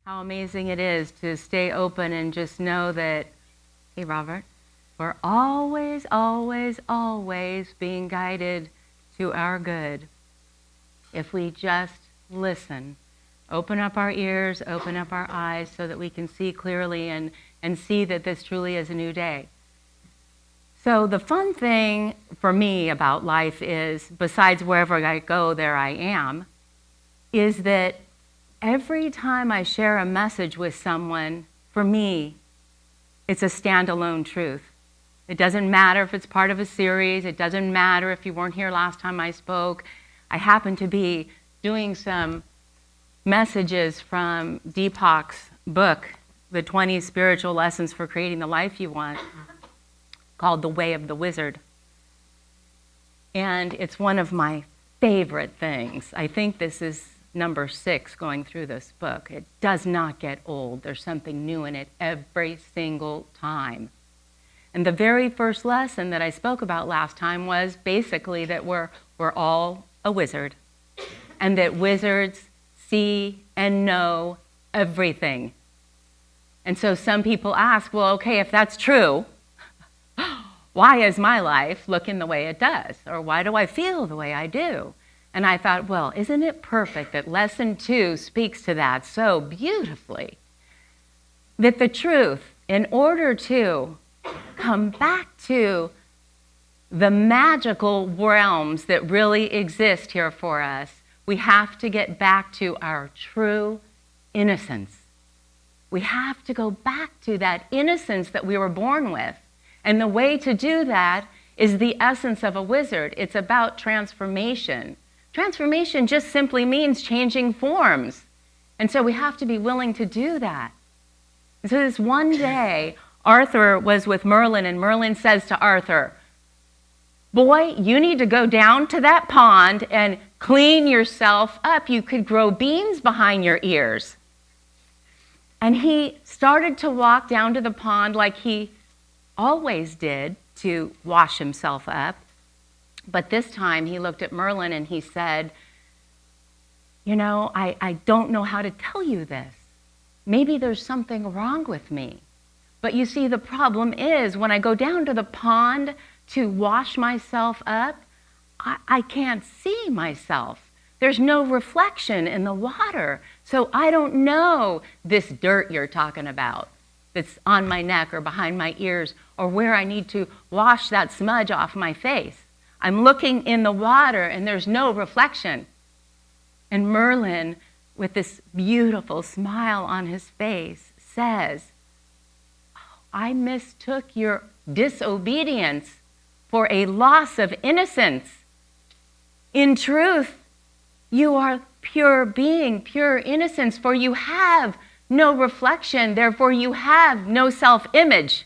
How amazing it is to stay open and just know that, hey, Robert, we're always, always, always being guided to our good if we just listen. Open up our ears, open up our eyes so that we can see clearly and see that this truly is a new day. So the fun thing for me about life is, besides wherever I go, there I am, is that every time I share a message with someone, for me, it's a standalone truth. It doesn't matter if it's part of a series. It doesn't matter if you weren't here last time I spoke. I happen to be doing some messages from Deepak's book, The 20 Spiritual Lessons for Creating the Life You Want, called The Way of the Wizard. And it's one of my favorite things. I think this is number 6 going through this book. It does not get old. There's something new in it every single time. And the very first lesson that I spoke about last time was basically that we're all a wizard, and that wizards see and know everything. And so some people ask, well, okay, if that's true, why is my life looking the way it does? Or why do I feel the way I do? And I thought, well, isn't it perfect that lesson 2 speaks to that so beautifully? That the truth, in order to come back to the magical realms that really exist here for us, we have to get back to our true innocence. We have to go back to that innocence that we were born with. And the way to do that is the essence of a wizard. It's about transformation. Transformation just simply means changing forms. And so we have to be willing to do that. And so this one day, Arthur was with Merlin, and Merlin says to Arthur, boy, you need to go down to that pond and clean yourself up. You could grow beans behind your ears. And he started to walk down to the pond like he always did to wash himself up. But this time he looked at Merlin and he said, you know, I don't know how to tell you this. Maybe there's something wrong with me. But you see, the problem is when I go down to the pond to wash myself up, I can't see myself. There's no reflection in the water. So I don't know this dirt you're talking about that's on my neck or behind my ears or where I need to wash that smudge off my face. I'm looking in the water and there's no reflection. And Merlin, with this beautiful smile on his face, says, I mistook your disobedience for a loss of innocence. In truth, you are pure being, pure innocence, for you have no reflection, therefore you have no self-image.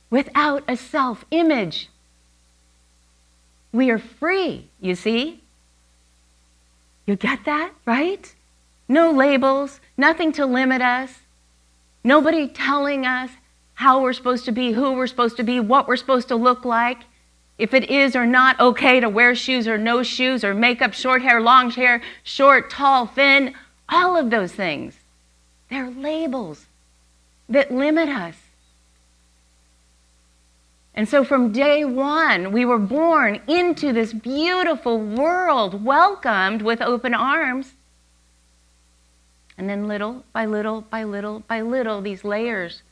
Without a self-image, we are free, you see? You get that, right? No labels, nothing to limit us, nobody telling us how we're supposed to be, who we're supposed to be, what we're supposed to look like, if it is or not okay to wear shoes or no shoes or makeup, short hair, long hair, short, tall, thin, all of those things. They're labels that limit us. And so from day one, we were born into this beautiful world, welcomed with open arms. And then little by little by little by little, these layers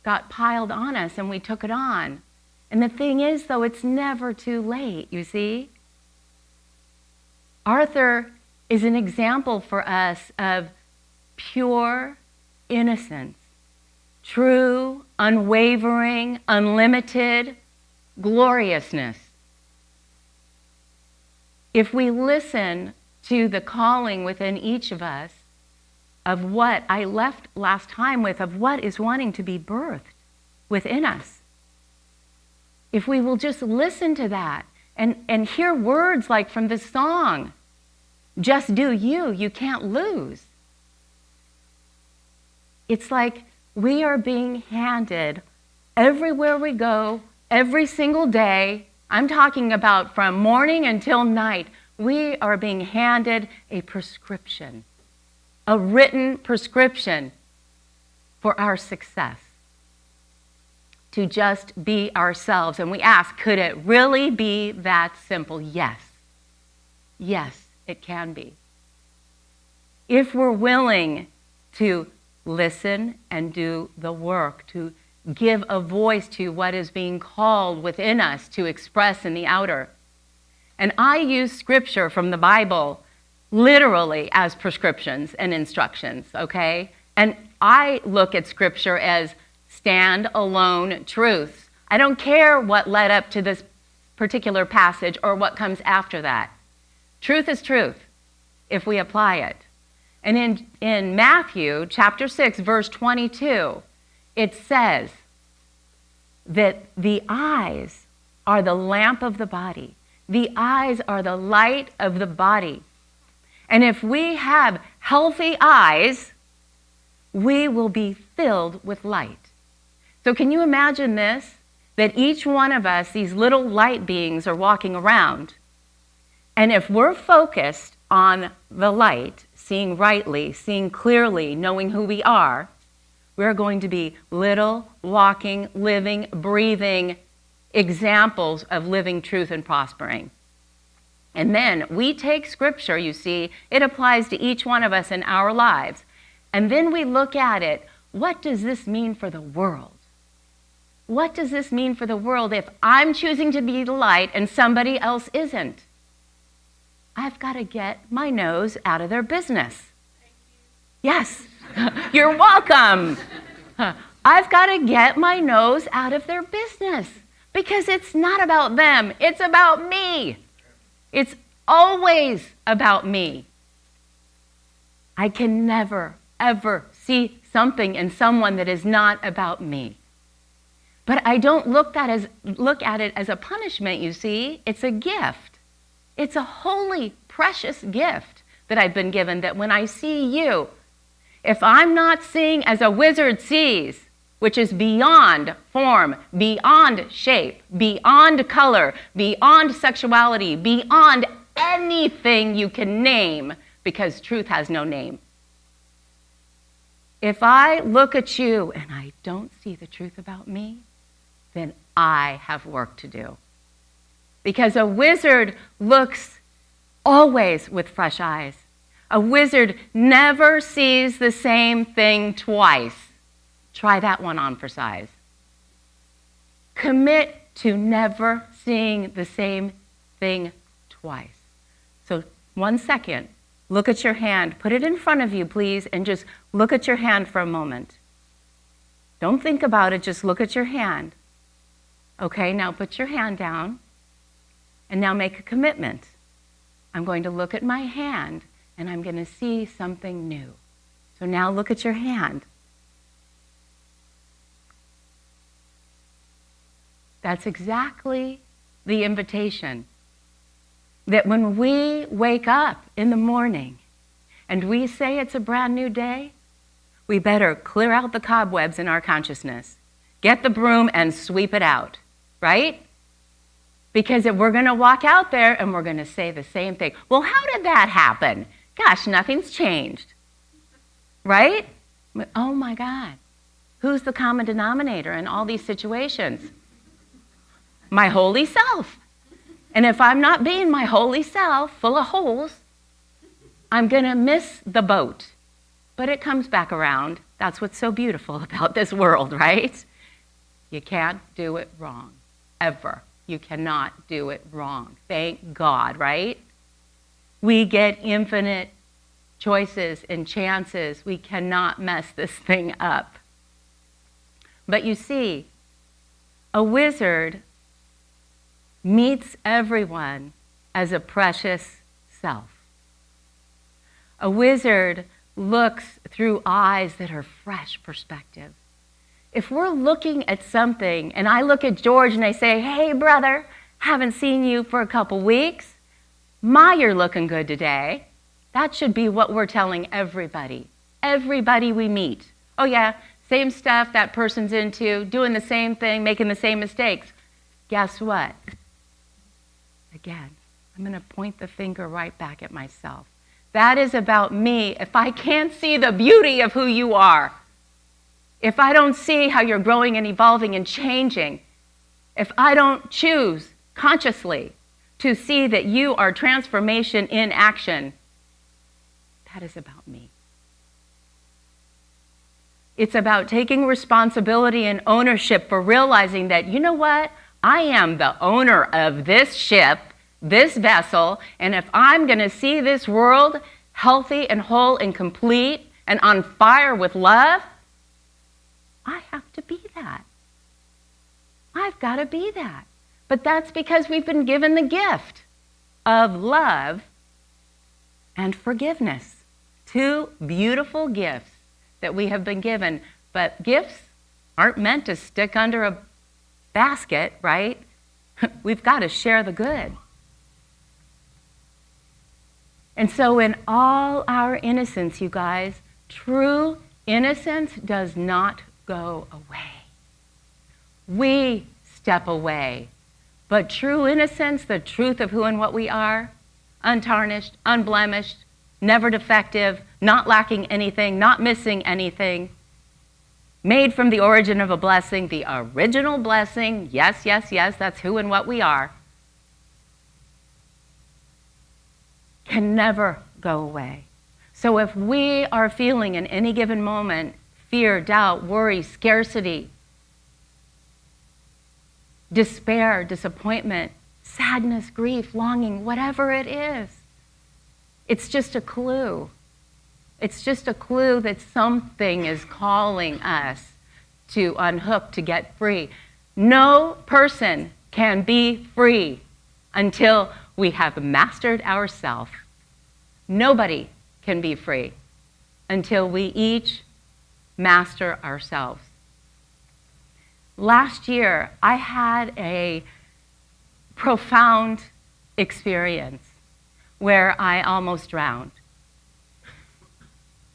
got piled on us and we took it on. And the thing is, though, it's never too late, you see? Arthur is an example for us of pure innocence. True, unwavering, unlimited gloriousness. If we listen to the calling within each of us of what I left last time with, of what is wanting to be birthed within us, if we will just listen to that and hear words like from this song, just do you, you can't lose. It's like we are being handed everywhere we go, every single day. I'm talking about from morning until night. We are being handed a prescription a written prescription for our success. To just be ourselves. And we ask, could it really be that simple? Yes. Yes, it can be. If we're willing to listen and do the work, to give a voice to what is being called within us to express in the outer. And I use scripture from the Bible literally as prescriptions and instructions, okay? And I look at scripture as standalone truths. I don't care what led up to this particular passage or what comes after that. Truth is truth if we apply it. And in Matthew chapter 6, verse 22, it says that the eyes are the lamp of the body. The eyes are the light of the body. And if we have healthy eyes, we will be filled with light. So can you imagine this? That each one of us, these little light beings, are walking around. And if we're focused on the light, seeing rightly, seeing clearly, knowing who we are, we're going to be little, walking, living, breathing examples of living truth and prospering. And then we take scripture, you see, it applies to each one of us in our lives. And then we look at it, what does this mean for the world? What does this mean for the world if I'm choosing to be the light and somebody else isn't? I've got to get my nose out of their business. Yes, you're welcome. I've got to get my nose out of their business because it's not about them. It's about me. It's always about me. I can never, ever see something in someone that is not about me. But I don't look at it as a punishment, you see. It's a gift. It's a holy, precious gift that I've been given, that when I see you, if I'm not seeing as a wizard sees, which is beyond form, beyond shape, beyond color, beyond sexuality, beyond anything you can name, because truth has no name. If I look at you and I don't see the truth about me, then I have work to do. Because a wizard looks always with fresh eyes. A wizard never sees the same thing twice. Try that one on for size. Commit to never seeing the same thing twice. So 1 second, look at your hand. Put it in front of you, please, and just look at your hand for a moment. Don't think about it, just look at your hand. Okay, now put your hand down, and now make a commitment. I'm going to look at my hand, and I'm going to see something new. So now look at your hand. That's exactly the invitation. That when we wake up in the morning and we say it's a brand new day, we better clear out the cobwebs in our consciousness. Get the broom and sweep it out, right? Because if we're going to walk out there and we're going to say the same thing, well, how did that happen? Gosh, nothing's changed, right? Oh my God, who's the common denominator in all these situations? My holy self. And if I'm not being my holy self, full of holes, I'm going to miss the boat. But it comes back around. That's what's so beautiful about this world, right? You can't do it wrong, ever. You cannot do it wrong. Thank God, right? We get infinite choices and chances. We cannot mess this thing up. But you see, a wizard meets everyone as a precious self. A wizard looks through eyes that are fresh perspective. If we're looking at something, and I look at George and I say, hey, brother, haven't seen you for a couple weeks. You're looking good today. That should be what we're telling everybody. Everybody we meet. Oh yeah, same stuff that person's into, doing the same thing, making the same mistakes. Guess what? Again, I'm going to point the finger right back at myself. That is about me. If I can't see the beauty of who you are, if I don't see how you're growing and evolving and changing, if I don't choose consciously to see that you are transformation in action, that is about me. It's about taking responsibility and ownership for realizing that, you know what? I am the owner of this ship, this vessel, and if I'm going to see this world healthy and whole and complete and on fire with love, I have to be that. I've got to be that. But that's because we've been given the gift of love and forgiveness. Two beautiful gifts that we have been given. But gifts aren't meant to stick under a basket, right? We've got to share the good. And so in all our innocence, you guys, true innocence does not go away. We step away. But true innocence, the truth of who and what we are, untarnished, unblemished, never defective, not lacking anything, not missing anything, made from the origin of a blessing, the original blessing, yes, yes, yes, that's who and what we are, can never go away. So if we are feeling in any given moment fear, doubt, worry, scarcity, despair, disappointment, sadness, grief, longing, whatever it is, it's just a clue. It's just a clue that something is calling us to unhook, to get free. No person can be free until we have mastered ourselves. Nobody can be free until we each master ourselves. Last year, I had a profound experience where I almost drowned.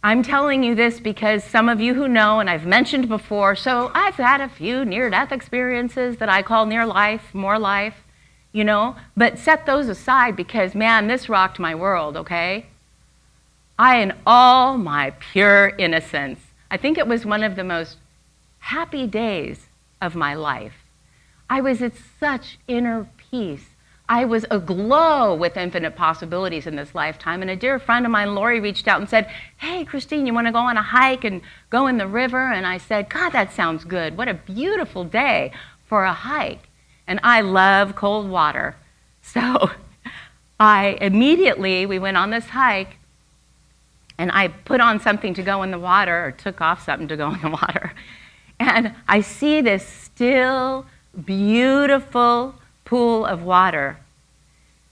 I'm telling you this because some of you who know, and I've mentioned before, so I've had a few near-death experiences that I call near life, more life, you know, but set those aside because, man, this rocked my world, okay? In all my pure innocence, I think it was one of the most happy days of my life. I was at such inner peace. I was aglow with infinite possibilities in this lifetime. And a dear friend of mine, Lori, reached out and said, hey, Christine, you want to go on a hike and go in the river? And I said, God, that sounds good. What a beautiful day for a hike. And I love cold water. So we went on this hike, and I put on something to go in the water, or took off something to go in the water. And I see this still, beautiful pool of water.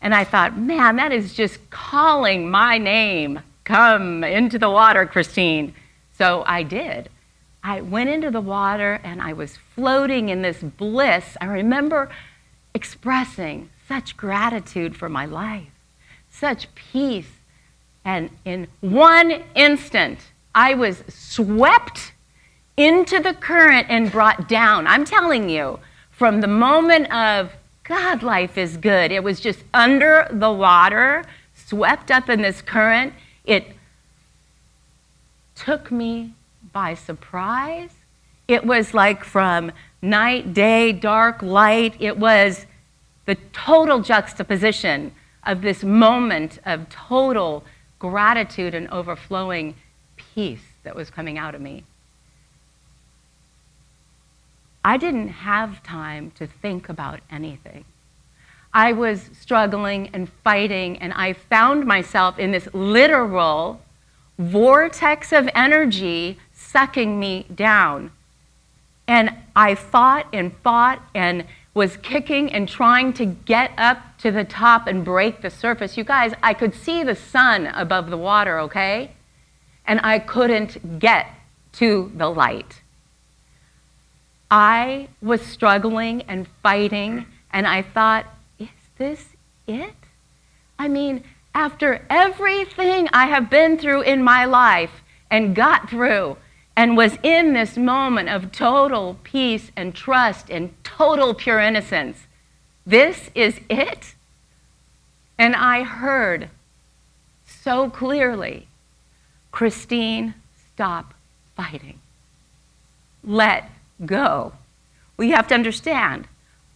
And I thought, man, that is just calling my name. Come into the water, Christine. So I did. I went into the water and I was floating in this bliss. I remember expressing such gratitude for my life, such peace. And in one instant, I was swept into the current and brought down. I'm telling you, from the moment of God, life is good. It was just under the water, swept up in this current. It took me by surprise. It was like from night, day, dark, light. It was the total juxtaposition of this moment of total gratitude and overflowing peace that was coming out of me. I didn't have time to think about anything. I was struggling and fighting, and I found myself in this literal vortex of energy sucking me down. And I fought and was kicking and trying to get up to the top and break the surface. You guys, I could see the sun above the water, okay? And I couldn't get to the light. I was struggling and fighting, and I thought, is this it? I mean, after everything I have been through in my life and got through and was in this moment of total peace and trust and total pure innocence, this is it? And I heard so clearly, Christine, stop fighting. Let go. Well, you have to understand,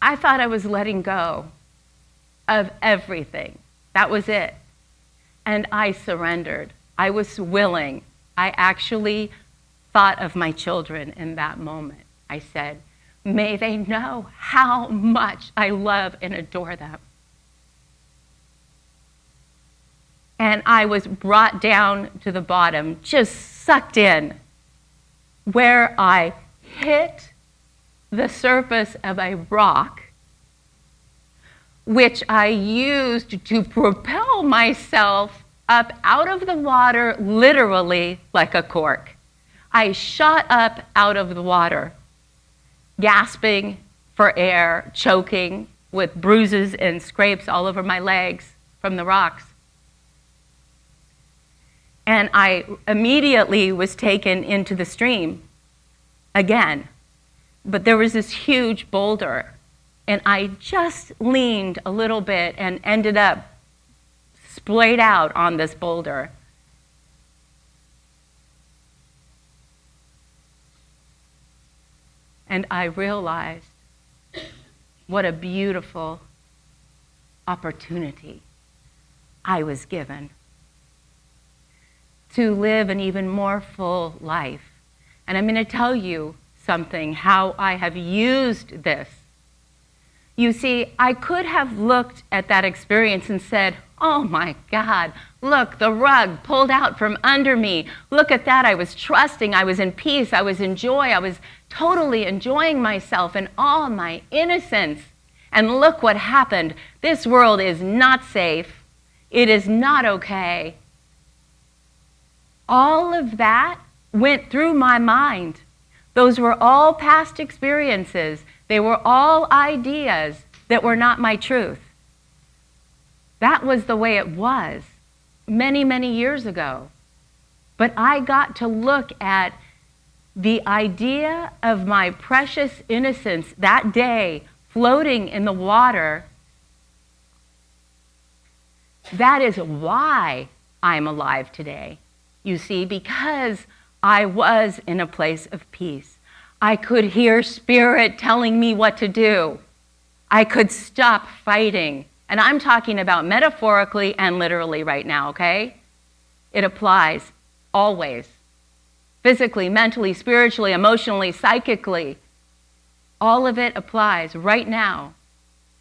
I thought I was letting go of everything. That was it. And I surrendered. I was willing. I actually thought of my children in that moment. I said, may they know how much I love and adore them. And I was brought down to the bottom, just sucked in, where I hit the surface of a rock, which I used to propel myself up out of the water, literally like a cork. I shot up out of the water, gasping for air, choking with bruises and scrapes all over my legs from the rocks. And I immediately was taken into the stream again. But there was this huge boulder, and I just leaned a little bit and ended up splayed out on this boulder. And I realized what a beautiful opportunity I was given to live an even more full life. And I'm going to tell you something, how I have used this. You see, I could have looked at that experience and said, oh my God, look, the rug pulled out from under me. Look at that, I was trusting, I was in peace, I was in joy, I was totally enjoying myself and all my innocence. And look what happened. This world is not safe. It is not okay. All of that went through my mind. Those were all past experiences. They were all ideas that were not my truth. That was the way it was many, many years ago. But I got to look at the idea of my precious innocence that day floating in the water. That is why I'm alive today. You see, because I was in a place of peace. I could hear Spirit telling me what to do. I could stop fighting. And I'm talking about metaphorically and literally right now, okay? It applies always. Physically, mentally, spiritually, emotionally, psychically. All of it applies right now,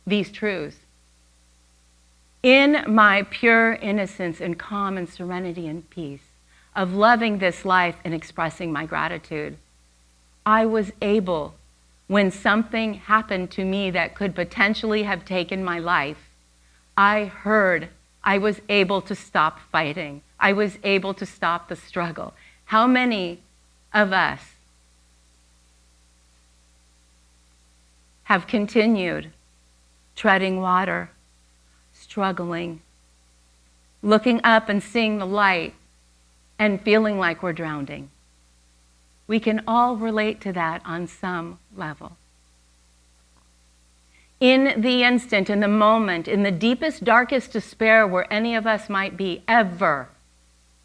these truths. In my pure innocence and calm and serenity and peace of loving this life and expressing my gratitude, I was able, when something happened to me that could potentially have taken my life, I was able to stop fighting. I was able to stop the struggle. How many of us have continued treading water, struggling, looking up and seeing the light, and feeling like we're drowning? We can all relate to that on some level. In the instant, in the moment, in the deepest, darkest despair where any of us might be ever,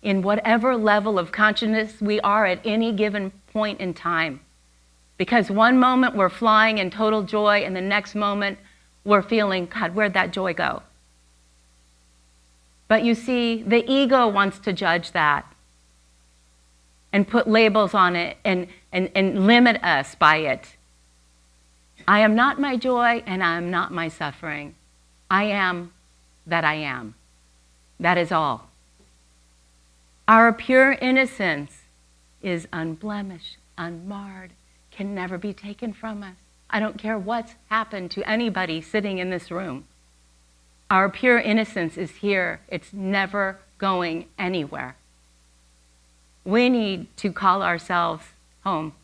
in whatever level of consciousness we are at any given point in time. Because one moment we're flying in total joy, and the next moment we're feeling, God, where'd that joy go? But you see, the ego wants to judge that and put labels on it and limit us by it. I am not my joy and I am not my suffering. I am that I am. That is all. Our pure innocence is unblemished, unmarred, can never be taken from us. I don't care what's happened to anybody sitting in this room. Our pure innocence is here. It's never going anywhere. We need to call ourselves home.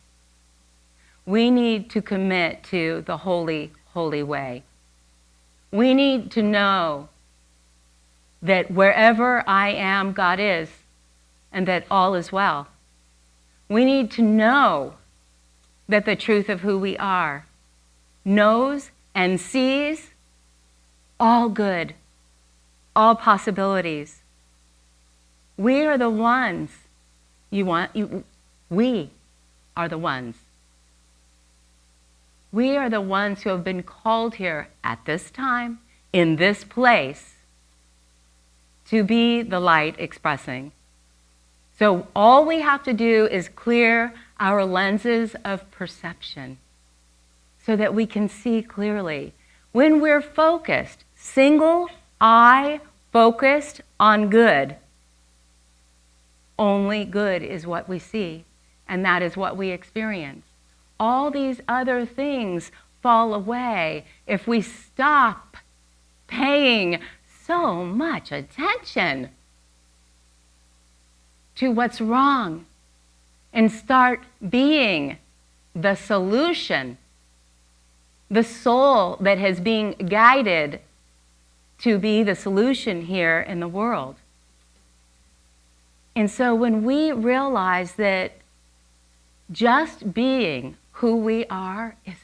We need to commit to the holy, holy way. We need to know that wherever I am, God is, and that all is well. We need to know that the truth of who we are knows and sees all good, all possibilities, We are the ones we are the ones. We are the ones who have been called here at this time, in this place, to be the light expressing. So all we have to do is clear our lenses of perception so that we can see clearly. When we're focused, single eye focused on good, only good is what we see, and that is what we experience. All these other things fall away if we stop paying so much attention to what's wrong and start being the solution, the soul that has been guided to be the solution here in the world. And so when we realize that just being who we are is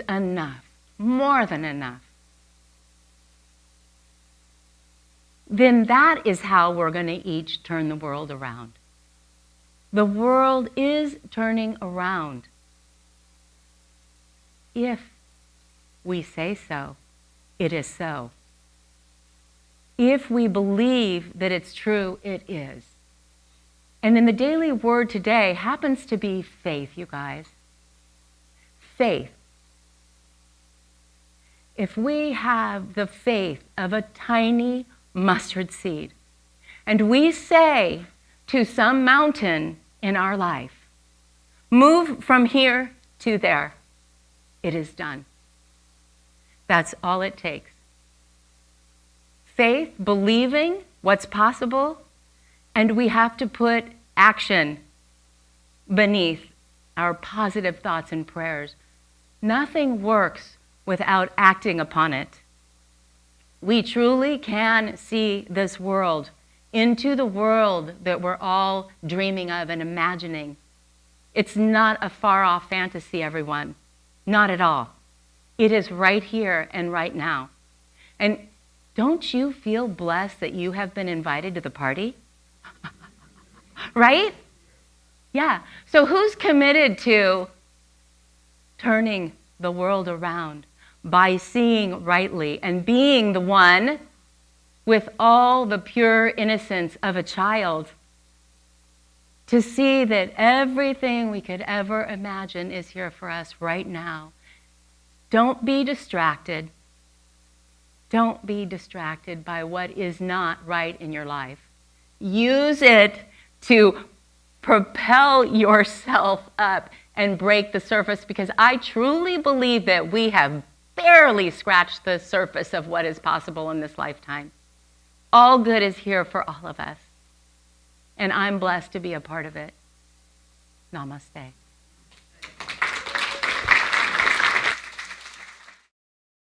enough, more than enough, then that is how we're going to each turn the world around. The world is turning around if we say so. It is so. If we believe that it's true, it is. And in the daily word today happens to be faith, you guys. Faith. If we have the faith of a tiny mustard seed, and we say to some mountain in our life, move from here to there, it is done. That's all it takes. Faith, believing what's possible, and we have to put action beneath our positive thoughts and prayers. Nothing works without acting upon it. We truly can see this world into the world that we're all dreaming of and imagining. It's not a far-off fantasy, everyone. Not at all. It is right here and right now. And don't you feel blessed that you have been invited to the party? Right? Yeah. So who's committed to turning the world around by seeing rightly and being the one with all the pure innocence of a child to see that everything we could ever imagine is here for us right now? Don't be distracted. Don't be distracted by what is not right in your life. Use it to propel yourself up and break the surface, because I truly believe that we have barely scratched the surface of what is possible in this lifetime. All good is here for all of us, and I'm blessed to be a part of it. Namaste.